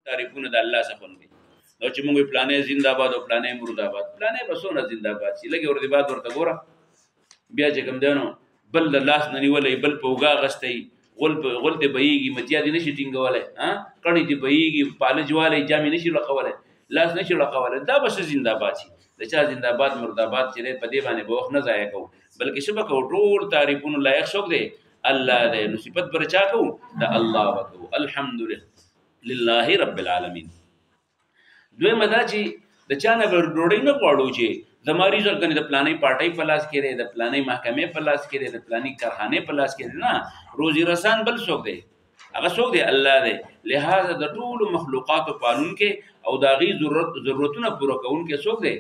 تعریفونه د الله څخه دي نو چې موږ پلانې زنده‌باد او پلانې مرده‌باد پلانې بسونه زنده‌باد چې لګي ورته بعد ورته ګوره بیا چې کوم دینو بل د لاس نه نیولې بل په وګا غستې غول ته بهيږي متیا دي نشي ټینګولای ها کڼي دي بهيږي پالجواله جامې نشي لقوله لاس نشي لقوله دا بس زنده‌باد شي د چا زنده‌باد مرده‌باد چې په دې باندې به وخت نه ضایع کوو بلکې شبه کو ټول تعریفونه لایق څوک دی الله دې نصیبت پر چا کو د الله وکړو الحمدلله رب العالمین دوی مدا چې د چانه ډوډۍ نه غواړو چې زماري ځل کنه د پلانې پارټۍ په لاس کې لري د پلانې محکمې په لاس کې لري د پلانې کارخانه په لاس کې نه روزي رسان بل څوک دی هغه څوک دی الله دی لہذا د ټول مخلوقات قانون کې او داغي ضرورتونه پوره کوونکې څوک دی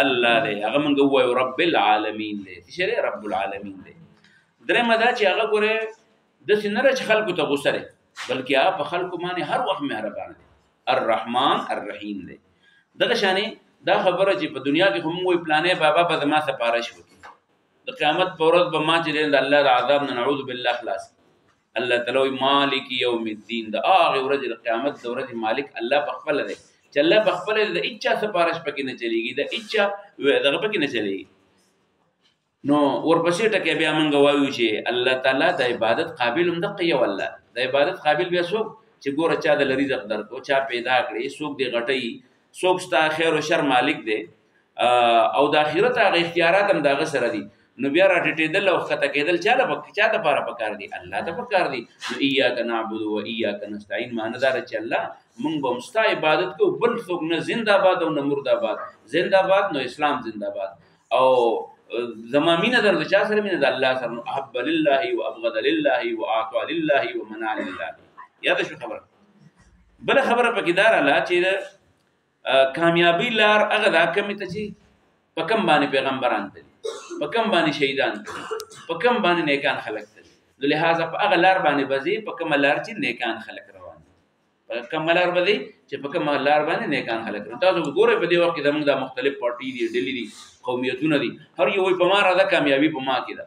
الله دی هغه مونږ وایو رب العالمین دی چې رب العالمین دی درې مدا چې هغه ګوره د سینره خلکو ته غوسره بلکې هغه په خلکو باندې هر وخت مهربان دی الرحمن الرحیم دی دغه شانې دا خبره چې په دنیا کې هم وي پلانې بابا به ما سپارښت وکړي د قیامت پر ورځ به ما چې د الله د عذاب نه نعوذ بالله خلاص الله تعالی مالک یوم الدین دا هغه ورځ د قیامت د ورځې مالک الله په خپل دی چې الله په خپل د اچا سپارښت پکې نه چلیږي د اچا دغه پکې نه چلیږي نو ورپسې ټکه بیا مونږ وایو چې الله تعالی د عبادت قابل هم دقه یو الله د عبادت قابل بیا څوک چې ګوره چا د رزق درکو چا پیدا کړی څوک دی غټي څوک ستا خیر او شر مالک دی او د اخرت هغه اختیارات هم دغه سره دي نو بیا راټیټېدل او خطا کېدل چا د لپاره پکار دي الله ته پکار دي نو ایاک نعبد و ایاک نستعين معنی دا چې الله مونږ به مستا عبادت کو بل څوک نه زنده‌باد او نه مرده‌باد زنده‌باد نو اسلام زنده‌باد او زمامینه در چا سره مینه د الله سره احب لله وابغض لله واعطى لله ومنع لله یاد شو خبره بل خبره پکې دار الله چې کامیابی لار هغه دا کمی ته چې په کم باندې پیغمبران دي په کم باندې شهیدان دي په کم باندې نیکان خلق دي لہذا په هغه لار باندې بځي په کم لار چې نیکان خلق روان په کم لار بځي چې په کم لار باندې نیکان خلق روان تاسو وګورئ په دې وخت کې زموږ د مختلف پارټي دي ډلې دي قومیتونه دي هر یو په ما راځه کامیابی په ما کې ده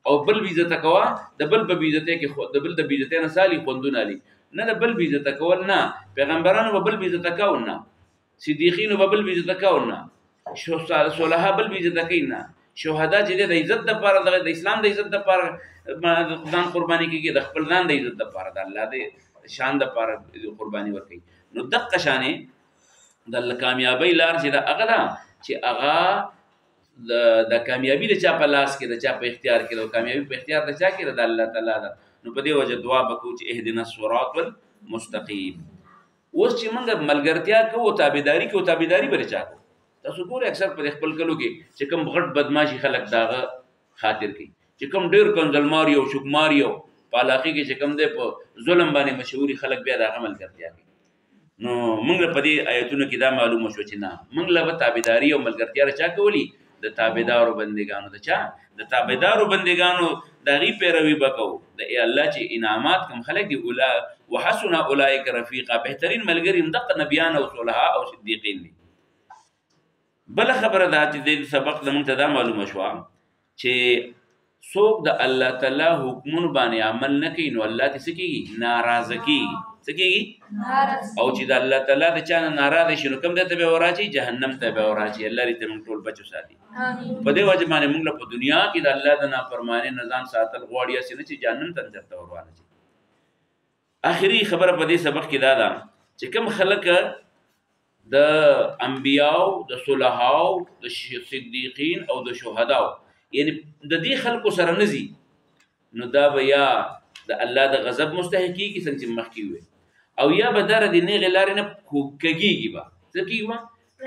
او بل بیزته کوا د بل په بیزته کې خو د بل د بیزته نه سالي خوندونه لري نه د بل بیزته کول نه پیغمبرانو بل بیزته کول نه صدیقین بل بیزته کول نه صالحا بل بیزته کین نه شهدا چې د عزت د پاره د اسلام د عزت د پاره ځان قرباني کیږي د خپل ځان د عزت د پاره د الله د شان د پاره قرباني ورکړي نو دغه شانې د کامیابی لار چې د هغه ده چې هغه د کامیابی د چا په لاس کې د چا په اختیار کې د کامیابی په اختیار د چا کې د الله تعالی ده نو په دې وجه دعا وکړو چې اهدنا الصراط المستقیم اوس چې موږ ملګرتیا کوو تابعداري کوو تابعداري بل چا کوو تاسو ګورئ اکثر په خپل کلو کې چې کوم غټ بدمعشي خلک داغه خاطر کوي چې کوم ډیر کنزلماری او شکماری او پالاخي کې چې کوم دی په ظلم باندې مشهوري خلک بیا د عمل ملګرتیا کوي نو موږ په دې آیتونو کې دا معلومه شو چې نه موږ له تابعداري او ملګرتیا رچا کولی د تابعدارو بندگانو د چا د تابعدارو بندگانو دغه پیروي وکاو د الله چې انعامات کوم خلک دی اولا وحسن اولئک رفیقا بهترین ملګری هم د نبیان او صالحا او صدیقین دي بل خبره دا چې د سبق زموږ ته دا معلومه شو چې څوک د الله تعالی حکمونو باندې عمل نه کوي نو الله دې سکیږي ناراضه کیږي سکیږي او چې د الله تعالی د چا ناراضه شي نو کوم ته به وراچي جهنم ته به وراچي الله دې موږ ټول بچو ساتي په دې وجه باندې موږ په دنیا کې د الله د نافرمانی نظام ساتل غواړي چې جهنم ته ځته ورواله شي اخري خبره په دې سبق کې دا ده چې کوم خلک د انبیاو د صلحاو د صدیقین او د شهداو یعنی د دې خلکو سره نزي نو دا به یا د الله د غضب مستحقي کی څنګه مخکي وي او یا به در دې نه غلار نه کوګيږي با ځکه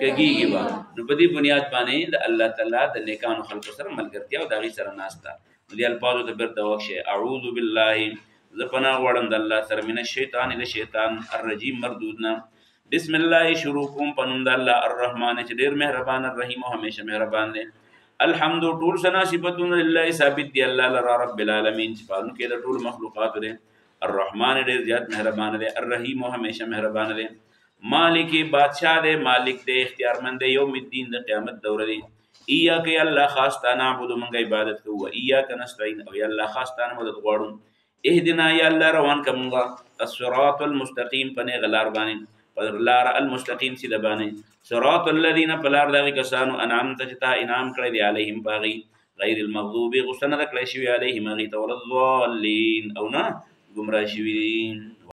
کګيږي با نو په دې بنیاد باندې د الله تعالی د نیکانو خلکو سره ملګرتیا او دغه سره ناستا دې الفاظو ته برته وښه اعوذ بالله زپنا وړم د الله سره من الشیطان الرجیم مردودنا بسم الله شروع کوم پنوم د الله الرحمن چې ډیر مهربان الرحیم او همیشه مهربان دی الحمد ټول ثنا صفاتون لله ثابت دی الله لرا رب العالمین چې پالون کې د ټول مخلوقات دی الرحمن ډیر زیات مهربان دی الرحیم او همیشه مهربان دی مالک بادشاہ دی مالک دی اختیارمند دی یوم الدین د قیامت دور دی ایاک یا الله خاص تا نعبد منګ عبادت کوو ایاک نستعين او یا الله خاص تا مدد غواړو اهدنا یا الله روان کومګه الصراط المستقیم پنه غلار باندې پر لار المستقیم سیده باندې صراط الذین پلار دغه کسانو انعمت چې تا انعام کړی دی علیهم باغی غیر المغضوب غسنه کړی شوی علیهم غی تول الضالین او نه گمراه شوی